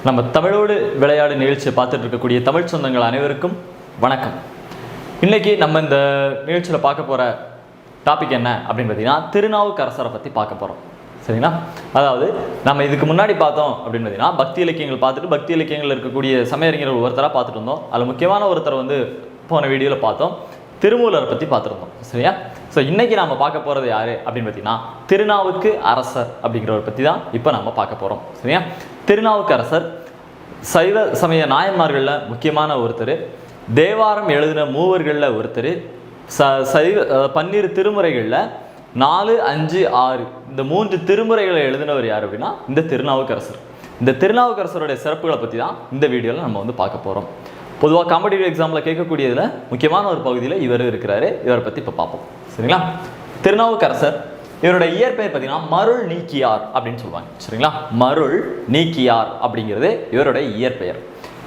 நம்ம தமிழோடு விளையாடு நிகழ்ச்சியை பார்த்துட்டு இருக்கக்கூடிய தமிழ் சொந்தங்கள் அனைவருக்கும் வணக்கம். இன்னைக்கு நம்ம இந்த நிகழ்ச்சியில் பார்க்க போகிற டாபிக் என்ன அப்படின்னு பார்த்தீங்கன்னா, திருநாவுக்கரசரை பற்றி பார்க்க போகிறோம். சரிங்களா? அதாவது நம்ம இதுக்கு முன்னாடி பார்த்தோம் அப்படின்னு பார்த்தீங்கன்னா, பக்தி இலக்கியங்கள் பார்த்துட்டு பக்தி இலக்கியங்கள் இருக்கக்கூடிய சமயறிஞர்கள் ஒருத்தராக பார்த்துட்டு இருந்தோம். அதில் முக்கியமான ஒருத்தர் போன வீடியோவில் பார்த்தோம், திருமூலரை பற்றி பார்த்துருந்தோம். சரியா? ஸோ இன்றைக்கி நம்ம பார்க்க போகிறது யார் அப்படின்னு பார்த்தீங்கன்னா, திருநாவுக்கு அரசர் அப்படிங்கிறவரை பற்றி தான் இப்போ நம்ம பார்க்க போகிறோம். சரியா? திருநாவுக்கரசர் சைவ சமய நாயன்மார்களில் முக்கியமான ஒருத்தர், தேவாரம் எழுதின மூவர்களில் ஒருத்தர், சைவ 12 திருமுறைகளில் 4, 5, 6 இந்த 3 திருமுறைகளை எழுதினவர் யார் அப்படின்னா இந்த திருநாவுக்கரசர். இந்த திருநாவுக்கரசருடைய சிறப்புகளை பற்றி தான் இந்த வீடியோவில் நம்ம பார்க்க போகிறோம். பொதுவாக காம்படிட்டிவ் எக்ஸாமில் கேட்கக்கூடியதில் முக்கியமான ஒரு பகுதியில் இவர் இருக்கிறாரு. இவரை பற்றி இப்போ பார்ப்போம். சரிங்களா? திருநாவுக்கரசர் இவருடைய இயற்பெயர் பார்த்தீங்கன்னா மருள் நீக்கியார் அப்படின்னு சொல்லுவாங்க. சரிங்களா? மருள் நீக்கியார் அப்படிங்கிறது இவருடைய இயற்பெயர்.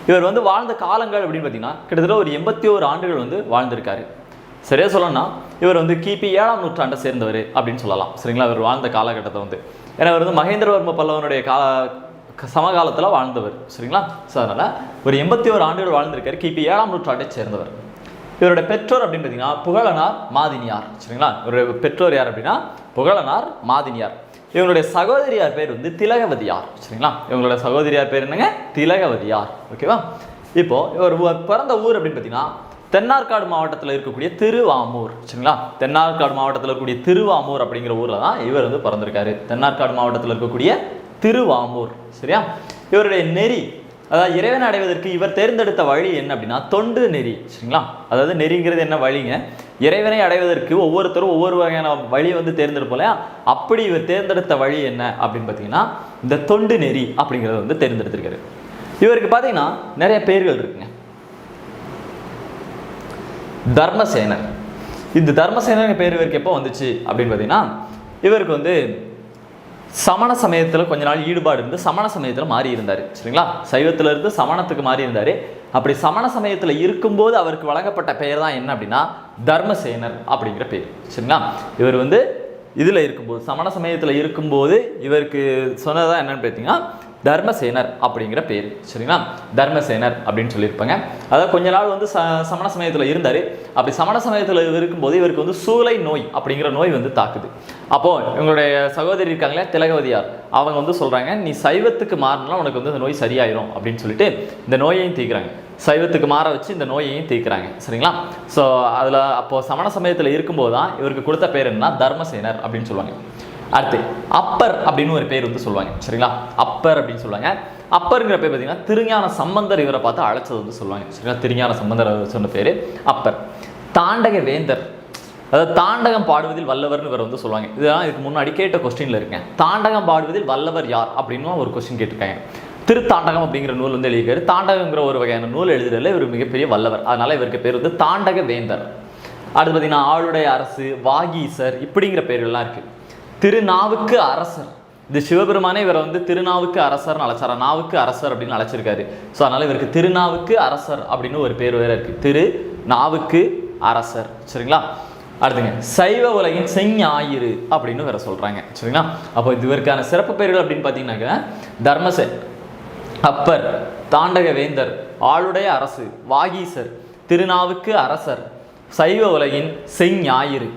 இவர் வாழ்ந்த காலங்கள் அப்படின்னு பார்த்தீங்கன்னா கிட்டத்தட்ட ஒரு 81 ஆண்டுகள் வாழ்ந்திருக்காரு. சரியா சொல்லணும்னா இவர் கிபி 7ஆம் நூற்றாண்டை சேர்ந்தவர் அப்படின்னு சொல்லலாம். சரிங்களா? இவர் வாழ்ந்த காலகட்டத்தை ஏன்னா இவர் மகேந்திரவர்ம பல்லவனுடைய சமகாலத்தில் வாழ்ந்தவர். சரிங்களா? ஸோ அதனால் ஒரு 81 ஆண்டுகள் வாழ்ந்திருக்காரு. கிபி 7ஆம் நூற்றாண்டை சேர்ந்தவர். இவருடைய பெற்றோர் அப்படின்னு பார்த்தீங்கன்னா புகழனார் மாதினியார். சரிங்களா? இவருடைய பெற்றோர் யார் அப்படின்னா புகழனார் மாதினியார். இவங்களுடைய சகோதரியார் பேர் திலகவதியார். சரிங்களா? இவங்களுடைய சகோதரியார் பேர் என்னங்க? திலகவதியார். ஓகேவா? இப்போ இவர் பிறந்த ஊர் அப்படின்னு பார்த்தீங்கன்னா தென்னார்காடு மாவட்டத்தில் இருக்கக்கூடிய திருவாமூர். சரிங்களா? தென்னார்காடு மாவட்டத்தில் இருக்கக்கூடிய திருவாமூர் அப்படிங்கிற ஊரில் தான் இவர் பிறந்திருக்காரு. தென்னார்காடு மாவட்டத்தில் இருக்கக்கூடிய திருவாமூர். சரியா? இவருடைய நெறி, அதாவது இறைவனை அடைவதற்கு இவர் தேர்ந்தெடுத்த வழி என்ன அப்படின்னா தொண்டு நெறி. சரிங்களா? அதாவது நெறிங்கிறது என்ன வழிங்க? இறைவனை அடைவதற்கு ஒவ்வொருத்தரும் ஒவ்வொரு வகையான வழி தேர்ந்தெடுப்போம் இல்லையா? அப்படி இவர் தேர்ந்தெடுத்த வழி என்ன அப்படின்னு பார்த்தீங்கன்னா இந்த தொண்டு நெறி அப்படிங்கிறத தேர்ந்தெடுத்திருக்காரு. இவருக்கு பார்த்தீங்கன்னா நிறைய பேர்கள் இருக்குங்க. தர்மசேனர். இந்த தர்மசேனர் பேர் இவருக்கு எப்போ வந்துச்சு அப்படின்னு பார்த்தீங்கன்னா, இவருக்கு சமண சமயத்தில் கொஞ்ச நாள் ஈடுபாடு இருந்து சமண சமயத்தில் மாறி இருந்தார். சரிங்களா? சைவத்தில் இருந்து சமணத்துக்கு மாறி இருந்தார். அப்படி சமண சமயத்தில் இருக்கும்போது அவருக்கு வழங்கப்பட்ட பெயர் தான் என்ன அப்படின்னா தர்மசேனர் அப்படிங்கிற பேர். சரிங்களா? இவர் இதில் இருக்கும்போது சமண சமயத்தில் இருக்கும்போது இவருக்கு சொன்னதான் என்னன்னு பார்த்தீங்கன்னா தர்மசேனர் அப்படிங்கிற பேர். சரிங்களா? தர்மசேனர் அப்படின்னு சொல்லியிருப்பாங்க. அதாவது கொஞ்ச நாள் சமண சமயத்தில் இருந்தார். அப்படி சமண சமயத்தில் இருக்கும்போது இவருக்கு சூளை நோய் அப்படிங்கிற நோய் தாக்குது. அப்போது இவங்களுடைய சகோதரி இருக்காங்களே திலகவதியார், அவங்க சொல்கிறாங்க, நீ சைவத்துக்கு மாறினா உனக்கு இந்த நோய் சரியாயிரும் அப்படின்னு சொல்லிட்டு இந்த நோயையும் தீர்க்குறாங்க. சைவத்துக்கு மாற வச்சு இந்த நோயையும் தீர்க்குறாங்க. சரிங்களா? ஸோ அதில் அப்போது சமண சமயத்தில் இருக்கும்போது தான் இவருக்கு கொடுத்த பேர் என்னன்னா தர்மசேனர் அப்படின்னு சொல்லுவாங்க. அடுத்து அப்பர் அப்படின்னு ஒரு பேர் சொல்லுவாங்க. சரிங்களா? அப்பர் அப்படின்னு சொல்லுவாங்க. அப்பருங்கிற பேர் பார்த்தீங்கன்னா திருஞான சம்பந்தர் இவரை பார்த்து அழைச்சது சொல்லுவாங்க. சரிங்களா? திருஞான சம்பந்தர் சொன்ன பேர் அப்பர். தாண்டக வேந்தர், அதாவது தாண்டகம் பாடுவதில் வல்லவர்னு இவர் சொல்லுவாங்க. இதெல்லாம் இதுக்கு முன்னாடி கேட்ட கொஸ்டின்ல இருக்கேன். தாண்டகம் பாடுவதில் வல்லவர் யார் அப்படின்னு ஒரு கொஸ்டின் கேட்டிருக்காங்க. திருத்தாண்டகம் அப்படிங்கிற நூல் எழுதியிருக்காரு. தாண்டகங்கிற ஒரு வகையான நூல் எழுதுறதுல இவர் மிகப்பெரிய வல்லவர். அதனால இவருக்கு பேர் தாண்டக வேந்தர். அடுத்து பார்த்தீங்கன்னா ஆளுடைய அரசு, வாகீசர் இப்படிங்கிற பேர்கள்லாம் இருக்கு. திருநாவுக்கு அரசர், இது சிவபெருமானே இவரை திருநாவுக்கு அரசர்னு அழைச்சாரா, நாவுக்கு அரசர் அப்படின்னு அழைச்சிருக்காரு. ஸோ அதனால இவருக்கு திருநாவுக்கு அரசர் அப்படின்னு ஒரு பேர் வேற இருக்கு, திரு நாவுக்கு அரசர். சரிங்களா? அடுத்துங்க சைவ உலகின் செஞ்ஞாயிறு அப்படின்னு வேற சொல்றாங்க. சரிங்களா? அப்போ இவருக்கான சிறப்பு பேர்கள் அப்படின்னு பார்த்தீங்கன்னாக்க தர்மசேன், அப்பர், தாண்டக வேந்தர், ஆளுடைய அரசு, வாகீசர், திருநாவுக்கு அரசர், சைவ உலகின் செஞ்ஞாயிறு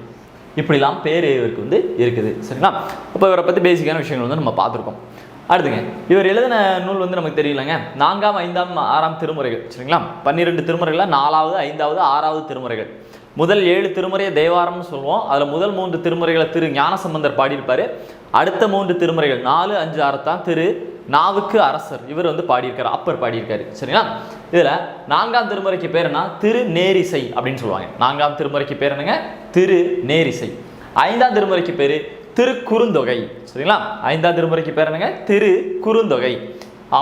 இப்படிலாம் பேர் இவருக்கு இருக்குது. சரிங்களா? அப்போ இவரை பற்றி பேசிக்கான விஷயங்கள் நம்ம பார்த்துருக்கோம். அடுத்துங்க இவர் எழுதின நூல் நமக்கு தெரியலங்க. 4ஆம் 5ஆம் 6ஆம் திருமுறைகள். சரிங்களா? 12 திருமுறைகளில் 4வது 5வது 6வது திருமுறைகள். முதல் 7 திருமுறையை தேவாரம்னு சொல்லுவோம். அதில் முதல் 3 திருமுறைகளை திரு ஞானசம்பந்தர் பாடியிருப்பார். அடுத்த 3 திருமுறைகள் 4, 5, 6 தான் திரு நாவுக்கு அரசர் இவர் பாடியிருக்காரு, அப்பர் பாடியிருக்காரு. சரிங்களா? இதில் 4ஆம் திருமுறைக்கு பேர் என்ன? திரு நேரிசை அப்படின்னு சொல்லுவாங்க. 4ஆம் திருமுறைக்கு பேர் என்னங்க? திரு நேரிசை. 5ஆம் திருமுறைக்கு பேர் திரு குறுந்தொகை. சரிங்களா? 5ஆம் திருமுறைக்கு பேர் என்னங்க? திரு குறுந்தொகை.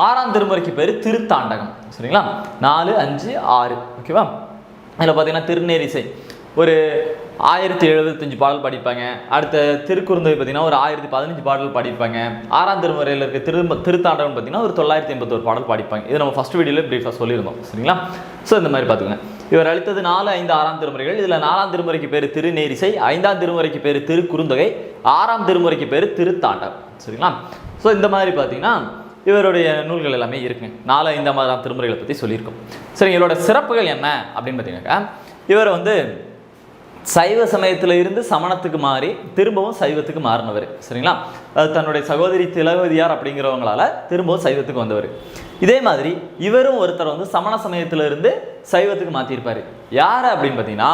6ஆம் திருமுறைக்கு பேர் திருத்தாண்டகம். சரிங்களா? 4, 5, 6 ஓகேவா? அதில் பார்த்தீங்கன்னா திருநேரிசை ஒரு 1075 பாடல் பாடிப்பாங்க. அடுத்த திருக்குறுந்தொகை பார்த்தீங்கன்னா ஒரு 1015 பாடல் பாடிப்பாங்க. 6ஆம் திருமுறையில் இருக்க திருத்தாண்டகம் பார்த்தீங்கன்னா ஒரு 981 பாடல் பாடிப்பாங்க. இது நம்ம ஃபர்ஸ்ட் வீடியோவில் பிரீஃபாக சொல்லியிருந்தோம். சரிங்களா? ஸோ இந்த மாதிரி பார்த்துக்கோங்க. இவர் அளித்தது 4, 5, 6ஆம் திருமுறைகள். இதில் 4ஆம் திருமுறைக்கு பேர் திருநேரிசை, 5ஆம் திருமுறைக்கு பேர் திருக்குறுந்தொகை, 6ஆம் திருமுறைக்கு பேர் திருத்தாண்டகம். சரிங்களா? ஸோ இந்த மாதிரி பார்த்தீங்கன்னா இவருடைய நூல்கள் எல்லாமே இருக்குங்க. 4-5 திருமுறைகளை பற்றி சொல்லியிருக்கோம். சரி, இவரோட சிறப்புகள் என்ன அப்படின்னு பார்த்தீங்கன்னாக்கா, இவர் வந்து சைவ சமயத்தில் இருந்து சமணத்துக்கு மாறி திரும்பவும் சைவத்துக்கு மாறினவர். சரிங்களா? அது தன்னுடைய சகோதரி திலகவதியார் அப்படிங்கிறவங்களால திரும்பவும் சைவத்துக்கு வந்தவர். இதே மாதிரி இவரும் ஒருத்தர் வந்து சமண சமயத்துல இருந்து சைவத்துக்கு மாற்றிருப்பார். யார் அப்படின்னு பார்த்தீங்கன்னா,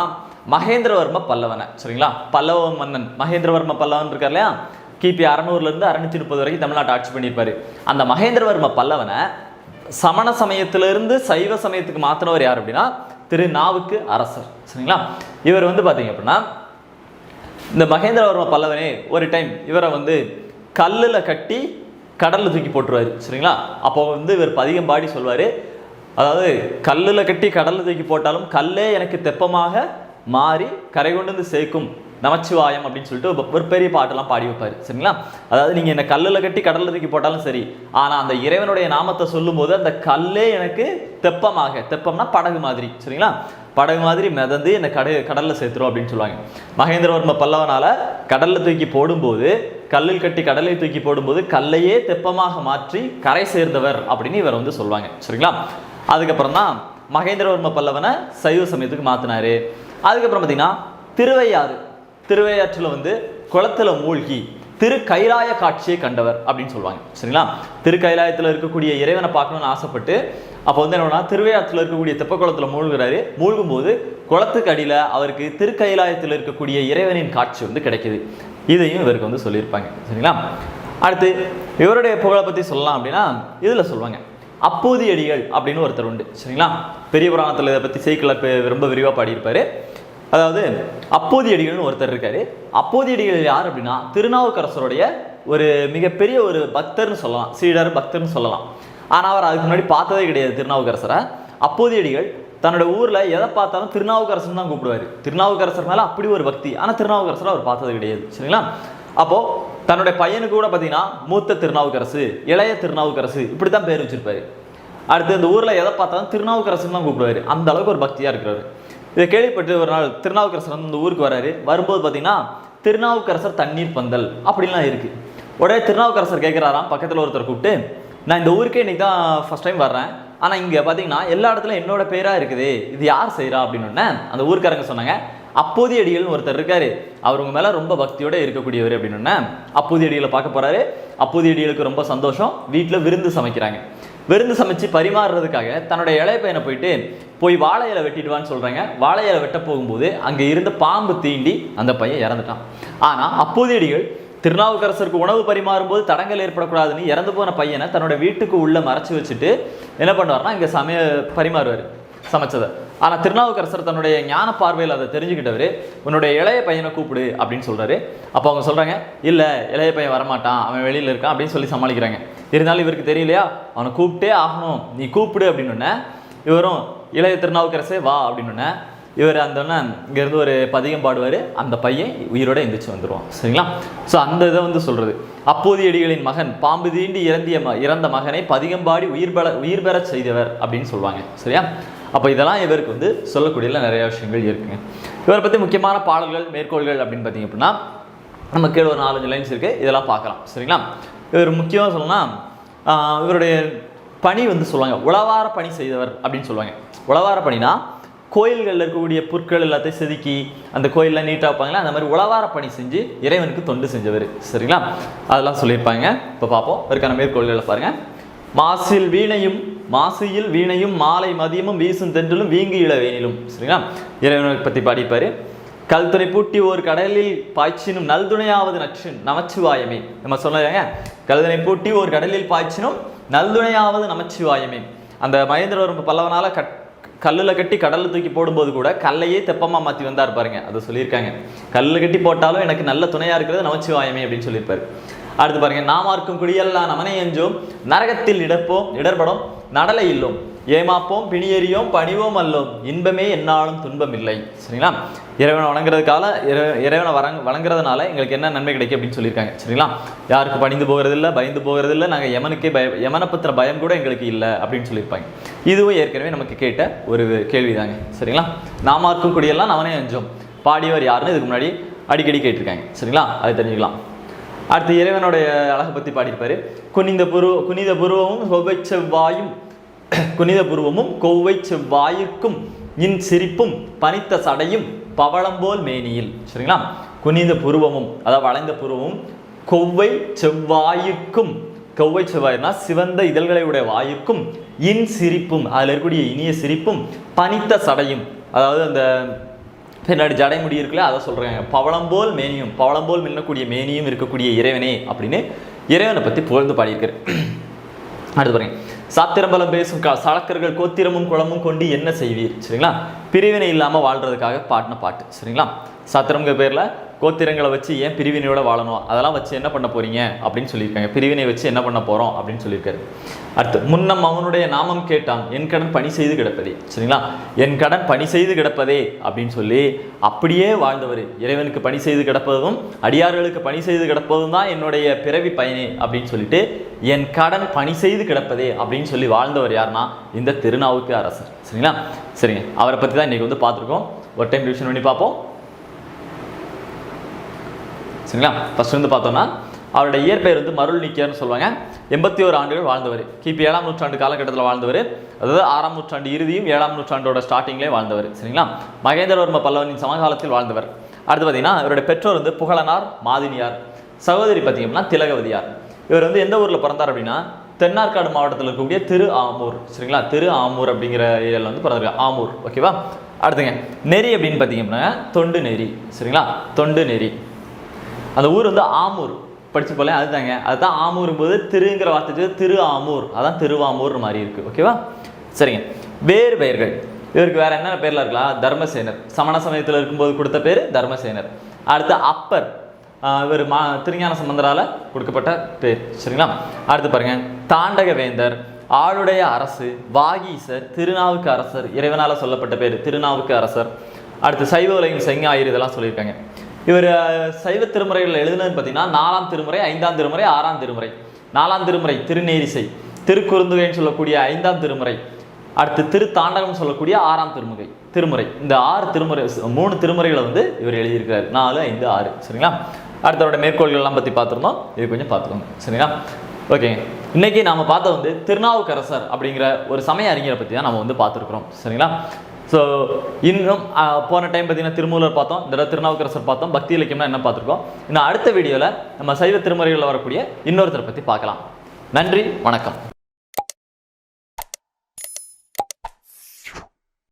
மகேந்திரவர்ம பல்லவனை. சரிங்களா? பல்லவ மன்னன் மகேந்திரவர்ம பல்லவன் இருக்கார் இல்லையா, கிபி 600 630 வரைக்கும் தமிழ்நாட்டை ஆட்சி பண்ணியிருப்பாரு. அந்த மகேந்திரவர்ம பல்லவனை சமண சமயத்திலிருந்து சைவ சமயத்துக்கு மாற்றினவர் யார் அப்படின்னா திருநாவுக்கு அரசர். சரிங்களா? இவர் வந்து பார்த்தீங்க அப்படின்னா, இந்த மகேந்திரவர்ம பல்லவனே ஒரு டைம் இவரை வந்து கல்லில் கட்டி கடலில் தூக்கி போட்டுருவார். சரிங்களா? அப்போ வந்து இவர் பதிகம் பாடி சொல்வார், அதாவது கல்லில் கட்டி கடலில் தூக்கி போட்டாலும் கல்லே எனக்கு தெப்பமாக மாறி கரை கொண்டு வந்து சேர்க்கும் நமச்சிவாயம் அப்படின்னு சொல்லிட்டு ஒரு பெரிய பாட்டெல்லாம் பாடி வைப்பார். சரிங்களா? அதாவது நீங்கள் என்ன கல்லில் கட்டி கடலில் தூக்கி போட்டாலும் சரி, ஆனால் அந்த இறைவனுடைய நாமத்தை சொல்லும் போது அந்த கல்லே எனக்கு தெப்பமாக, தெப்பம்னா படகு மாதிரி, சரிங்களா, படகு மாதிரி மிதந்து என்னை கடலில் சேர்த்துரும் அப்படின்னு சொல்லுவாங்க. மகேந்திரவர்ம பல்லவனால கடலில் தூக்கி போடும்போது, கல்லில் கட்டி கடலை தூக்கி போடும்போது கல்லையே தெப்பமாக மாற்றி கரை சேர்ந்தவர் அப்படின்னு இவர் வந்து சொல்லுவாங்க. சரிங்களா? அதுக்கப்புறம் தான் மகேந்திரவர்ம பல்லவனை சைவ சமயத்துக்கு மாற்றினாரு. அதுக்கப்புறம் பார்த்தீங்கன்னா திருவையாற்றில் வந்து குளத்துல மூழ்கி திரு கைலாய காட்சியை கண்டவர் அப்படின்னு சொல்லுவாங்க. சரிங்களா? திரு கைலாயத்தில் இருக்கக்கூடிய இறைவனை பார்க்கணும்னு ஆசைப்பட்டு அப்போ வந்து என்னன்னா திருவையாற்றில் இருக்கக்கூடிய தெப்ப குளத்துல மூழ்கிறாரு. மூழ்கும் போது குளத்துக்கு அடியில் அவருக்கு திருக்கைலாயத்தில் இருக்கக்கூடிய இறைவனின் காட்சி வந்து கிடைக்குது. இதையும் இவருக்கு வந்து சொல்லியிருப்பாங்க. சரிங்களா? அடுத்து இவருடைய புகழை பற்றி சொல்லலாம் அப்படின்னா இதில் சொல்லுவாங்க, அப்போதியடிகள் அப்படின்னு ஒருத்தர் உண்டு. சரிங்களா? பெரிய புராணத்தில் இதை பற்றி சேக்கிழார் ரொம்ப விரிவாக பாடியிருப்பாரு. அதாவது அப்போதியடிகள்னு ஒருத்தர் இருக்காரு. அப்போதியடிகள் யார் அப்படின்னா திருநாவுக்கரசருடைய ஒரு மிகப்பெரிய ஒரு பக்தர்னு சொல்லலாம், சீடர் பக்தர்னு சொல்லலாம். ஆனால் அவர் அதுக்கு முன்னாடி பார்த்ததே கிடையாது திருநாவுக்கரசரை. அப்போதியடிகள் தன்னோட ஊரில் எதை பார்த்தாலும் திருநாவுக்கரசன் தான் கூப்பிடுவார். திருநாவுக்கரசர் மேலே அப்படி ஒரு பக்தி. ஆனால் திருநாவுக்கரசரை அவர் பார்த்தது கிடையாது. சரிங்களா? அப்போது தன்னுடைய பையனுக்கு கூட பார்த்தீங்கன்னா மூத்த திருநாவுக்கரசு, இளைய திருநாவுக்கரசு இப்படி தான் பேர் வச்சிருப்பாரு. அடுத்து இந்த ஊரில் எதை பார்த்தாலும் திருநாவுக்கரசன் தான் கூப்பிடுவார். அந்த அளவுக்கு ஒரு பக்தியாக இருக்கிறாரு. இதை கேள்விப்பட்டு ஒரு நாள் திருநாவுக்கரசர் வந்து இந்த ஊருக்கு வராரு. வரும்போது பார்த்தீங்கன்னா திருநாவுக்கரசர் தண்ணீர் பந்தல் அப்படின்லாம் இருக்குது. உடனே திருநாவுக்கரசர் கேட்குறாராம் பக்கத்தில் ஒருத்தர் கூப்பிட்டு, நான் இந்த ஊருக்கே இன்னைக்கு தான் ஃபர்ஸ்ட் டைம் வர்றேன், ஆனால் இங்கே பார்த்தீங்கன்னா எல்லா இடத்துலையும் என்னோட பேராக இருக்குது, இது யார் செய்கிறா அப்படின்னு அந்த ஊருக்காரங்க சொன்னாங்க, அப்போதியடிகள்னு ஒருத்தர் இருக்காரு, அவர் உங்க மேலே ரொம்ப பக்தியோடு இருக்கக்கூடியவர் அப்படின்னு அப்போதியடிகளை பார்க்க போகிறாரு. அப்போதியடிகளுக்கு ரொம்ப சந்தோஷம். வீட்டில் விருந்து சமைக்கிறாங்க. விருந்து சமைச்சு பரிமாறுறதுக்காக தன்னுடைய இளைய பையனை போய் வாழை இலை வெட்டிடுவான்னு சொல்கிறாங்க. வாழை இலை வெட்ட போகும்போது அங்கே இருந்த பாம்பு தீண்டி அந்த பையன் இறந்துட்டான். ஆனால் அப்போதியடிகள் திருநாவுக்கரசருக்கு உணவு பரிமாறும்போது தடங்கள் ஏற்படக்கூடாதுன்னு இறந்து போன பையனை தன்னோட வீட்டுக்கு உள்ளே மறைச்சி வச்சுட்டு என்ன பண்ணுவார்னா இங்கே பரிமாறுவார் சமைச்சதை. ஆனால் திருநாவுக்கரசர் தன்னுடைய ஞான பார்வையில் அதை தெரிஞ்சுக்கிட்டவர், உன்னுடைய இளைய பையனை கூப்பிடு அப்படின்னு சொல்கிறாரு. அப்போ அவங்க சொல்கிறாங்க, இல்லை இளைய பையன் வரமாட்டான், அவன் வெளியில் இருக்கான் அப்படின்னு சொல்லி சமாளிக்கிறாங்க. இருந்தாலும் இவருக்கு தெரியலையா, அவனை கூப்பிட்டே ஆகணும், நீ கூப்பிடு அப்படின்னு. இவரும் இளைய திருநாவுக்கரசே வா அப்படின்னு இவர் அந்த இங்கேருந்து ஒரு பதிகம் பாடுவார். அந்த பையன் உயிரோட எந்திரிச்சு வந்துடுவான். சரிங்களா? ஸோ அந்த இதை வந்து சொல்கிறது, அப்போதியடிகளின் மகன் பாம்பு தீண்டி இறந்த மகனை பதிகம் பாடி உயிர் பெற செய்தவர் அப்படின்னு சொல்லுவாங்க. சரியா? அப்போ இதெல்லாம் இவருக்கு வந்து சொல்லக்கூடியல நிறைய விஷயங்கள் இருக்குங்க. இவரை பற்றி முக்கியமான பாடல்கள் மேற்கோள்கள் அப்படின்னு பார்த்தீங்க அப்படின்னா நம்ம கீழே ஒரு 4-5 லைன்ஸ் இருக்குது, இதெல்லாம் பார்க்கலாம். சரிங்களா? இவர் முக்கியமாக சொல்லணும்னா இவருடைய பணி வந்து சொல்லுவாங்க, உளவார பணி செய்தவர் அப்படின்னு சொல்லுவாங்க. உளவார பணினா கோயில்களில் இருக்கக்கூடிய புற்கள் எல்லாத்தையும் செதுக்கி அந்த கோயிலில் நீட்டாக வைப்பாங்களா, அந்த மாதிரி உளவார பணி செஞ்சு இறைவனுக்கு தொண்டு செஞ்சவர். சரிங்களா? அதெல்லாம் சொல்லியிருப்பாங்க. இப்போ பார்ப்போம் இதற்கான மேற்கோள்களை பாருங்கள். மாசியில் வீணையும் மாலை மதியமும் வீசும் தென்றலும் வீங்கு இளவேனிலும். சரிங்களா? இறைவனை பற்றி பாடிப்பார். கல்துணை பூட்டி ஒரு கடலில் பாய்ச்சினும் நல்துணையாவது நமச்சிவாயமே. நம்ம சொன்னாங்க, கல்துணை பூட்டி ஒரு கடலில் பாய்ச்சினும் நல்துணையாவது நமச்சிவாயமே. அந்த மகேந்திரவர்ம பல்லவனால கல்லில் கட்டி கடலில் தூக்கி போடும்போது கூட கல்லையே தெப்பமாக மாற்றி வந்தார் பாருங்க. அதை சொல்லியிருக்காங்க, கல்லில் கட்டி போட்டாலும் எனக்கு நல்ல துணையாக இருக்கிறது நமச்சிவாயமே அப்படின்னு சொல்லியிருப்பாரு. அடுத்து பாருங்க, நாமார்க்கும் குடியெல்லாம் நமனை எஞ்சோம் நரகத்தில் இடர்படும் நடலை இல்லோம் ஏமாப்போம் பிணியறியோம் பணிவோம் அல்லோம் இன்பமே என்னாலும் துன்பம் இல்லை. சரிங்களா? இறைவனை வணங்குறதுக்கால இறைவனை வணங்குறதுனால எங்களுக்கு என்ன நன்மை கிடைக்கும் அப்படின்னு சொல்லியிருக்காங்க. சரிங்களா? யாருக்கு பணிந்து போகிறதில்லை, பயந்து போகிறதில்லை, நாங்கள் யமனை பத்திர பயம் கூட எங்களுக்கு இல்லை அப்படின்னு சொல்லியிருப்பாங்க. இதுவும் ஏற்கனவே நமக்கு கேட்ட ஒரு கேள்விதாங்க. சரிங்களா? நாமார்க்கும் குடியெல்லாம் நமனே அஞ்சோம் பாடியவர் யாருன்னு இதுக்கு முன்னாடி அடிக்கடி கேட்டிருக்காங்க. சரிங்களா? அது தெரிஞ்சுக்கலாம். அடுத்து இறைவனுடைய அழகை பற்றி பாடியிருப்பாரு. குனித புருவமும் கொவ்வை செவ்வாயும் குனித புருவமும் கொவ்வை செவ்வாயுக்கும் இன் சிரிப்பும் பனித்த சடையும் பவளம்போல் மேனியில். சரிங்களா? குனித புருவமும் அதாவது வளைந்த புருவமும் கொவ்வை செவ்வாயுக்கும், கொவ்வை செவ்வாய்னா சிவந்த இதழ்களை உடைய வாயுக்கும் இன் சிரிப்பும் அதில் இருக்கக்கூடிய இனிய சிரிப்பும் பனித்த சடையும் அதாவது அந்த பின்னாடி ஜடைமுடி இருக்குல்ல அதை சொல்கிறாங்க. பவளம்போல் மேனியும், பவளம்போல் மின்னக்கூடிய மேனியும் இருக்கக்கூடிய இறைவனே அப்படின்னு இறைவனை பற்றி புகழ்ந்து பாடியிருக்காரு. அடுத்து பாருங்க, சாத்திரம்பலம் பேசும் சழக்கர்கள் கோத்திரமும் குளமும் கொண்டு என்ன செய்வீர். சரிங்களா? பிரிவினை இல்லாமல் வாழ்றதுக்காக பாடின பாட்டு. சரிங்களா? சாத்திரங்கிற பேரில் கோத்திரங்களை வச்சு ஏன் பிரிவினையோட வாழணும், அதெல்லாம் வச்சு என்ன பண்ண போறீங்க அப்படின்னு சொல்லியிருக்காங்க. பிரிவினை வச்சு என்ன பண்ண போறோம் அப்படின்னு சொல்லியிருக்காரு. அடுத்து, முன்னம் அவனுடைய நாமம் கேட்டான் என் கடன் பணி செய்து கிடப்பதே. சரிங்களா? என் கடன் பணி செய்து கிடப்பதே அப்படின்னு சொல்லி அப்படியே வாழ்ந்தவர். இறைவனுக்கு பணி செய்து கிடப்பதும் அடியார்களுக்கு பணி செய்து கிடப்பதும் தான் என்னுடைய பிறவி பயனே அப்படின்னு சொல்லிட்டு என் கடன் பணி செய்து கிடப்பதே அப்படின்னு சொல்லி வாழ்ந்தவர் யாருன்னா இந்த திருநாவுக்கு அரசர். சரிங்களா? சரிங்க, அவரை பற்றி தான் இன்னைக்கு வந்து பார்த்துருக்கோம். ஒரு டைம் ரிவிஷன் பண்ணி பார்ப்போம். சரிங்களா? ஃபர்ஸ்ட் வந்து பார்த்தோம்னா அவருடைய இயற்பெயர் வந்து மருள் நீக்கியர்னு சொல்லுவாங்க. 81 ஆண்டுகள் வாழ்ந்தவர். கிபி 7ஆம் நூற்றாண்டு காலகட்டத்தில் வாழ்ந்தவர். அதாவது 6ஆம் நூற்றாண்டு இறுதியும் 7ஆம் நூற்றாண்டோட ஸ்டார்டிங்லேயே வாழ்ந்தவர். சரிங்களா? மகேந்திரவர்ம பல்லவனின் சமகாலத்தில் வாழ்ந்தவர். அடுத்து பார்த்தீங்கன்னா இவருடைய பெற்றோர் வந்து புகழனார், மாதினியார். சகோதரி பார்த்தீங்கன்னா திலகவதியார். இவர் வந்து எந்த ஊரில் பிறந்தார் அப்படின்னா தென்னார்காடு மாவட்டத்தில் இருக்கக்கூடிய திரு ஆமூர். சரிங்களா? திரு ஆமூர் அப்படிங்கிற ஏரியாவில் வந்து பிறந்திருக்காங்க. ஆமூர். ஓகேவா? அடுத்துங்க, நெறி அப்படின்னு பார்த்தீங்கன்னா தொண்டு நெறி. சரிங்களா? தொண்டு நெறி. அந்த ஊர் வந்து ஆமூர் படிச்சு போல, அதுதாங்க. அதுதான் ஆமூர் போது திருங்கிற வார்த்தை திரு ஆமூர், அதான் திருவாமூர் மாதிரி இருக்கு. ஓகேவா? சரிங்க, வேறு பெயர்கள் இவருக்கு வேற என்னென்ன பேர்லாம் இருக்கலாம்? தர்மசேனர், சமண சமயத்தில் இருக்கும்போது கொடுத்த பேர் தர்மசேனர். அடுத்து அப்பர், இவர் திருஞான சம்பந்தரால கொடுக்கப்பட்ட பேர். சரிங்களா? அடுத்து பாருங்க, தாண்டக வேந்தர், ஆளுடைய அரசு, வாகீசர், திருநாவுக்கு அரசர், இறைவனால சொல்லப்பட்ட பேர் திருநாவுக்கு அரசர். அடுத்து சைவ உலகின் செங்காயிறு, இதெல்லாம் சொல்லியிருக்காங்க. இவர் சைவ திருமுறைகள் எழுதுனதுன்னு பார்த்தீங்கன்னா 4ஆம் திருமுறை, 5ஆம் திருமுறை, 6ஆம் திருமுறை. 4ஆம் திருமுறை திருநேரிசை, திருக்குறுந்துகைன்னு சொல்லக்கூடிய 5ஆம் திருமுறை. அடுத்து திருத்தாண்டகம் சொல்லக்கூடிய 6ஆம் திருமுறை. இந்த 6 திருமுறை, 3 திருமுறைகளை வந்து இவர் எழுதியிருக்கிறார். 4, 5, 6. சரிங்களா? அடுத்தவரோட மேற்கோள்கள்லாம் பற்றி பார்த்துருந்தோம். இது கொஞ்சம் பார்த்துக்கோங்க. சரிங்களா? ஓகேங்க, இன்னைக்கு நாம பார்த்தது வந்து திருநாவுக்கரசர் அப்படிங்கிற ஒரு சமய அறிஞரை பற்றி தான் நம்ம வந்து பார்த்துருக்குறோம். சரிங்களா? ஸோ இன்னும் போன டைம் பார்த்தீங்கன்னா திருமூலர் பார்த்தோம், இந்த திருநாவுக்கரசர் பார்த்தோம், பக்தி இலக்கியம்னா என்ன பார்த்துருக்கோம். இன்னும் அடுத்த வீடியோவில் நம்ம சைவ திருமுறைகளில் வரக்கூடிய இன்னொருத்தரை பற்றி பார்க்கலாம். நன்றி, வணக்கம்.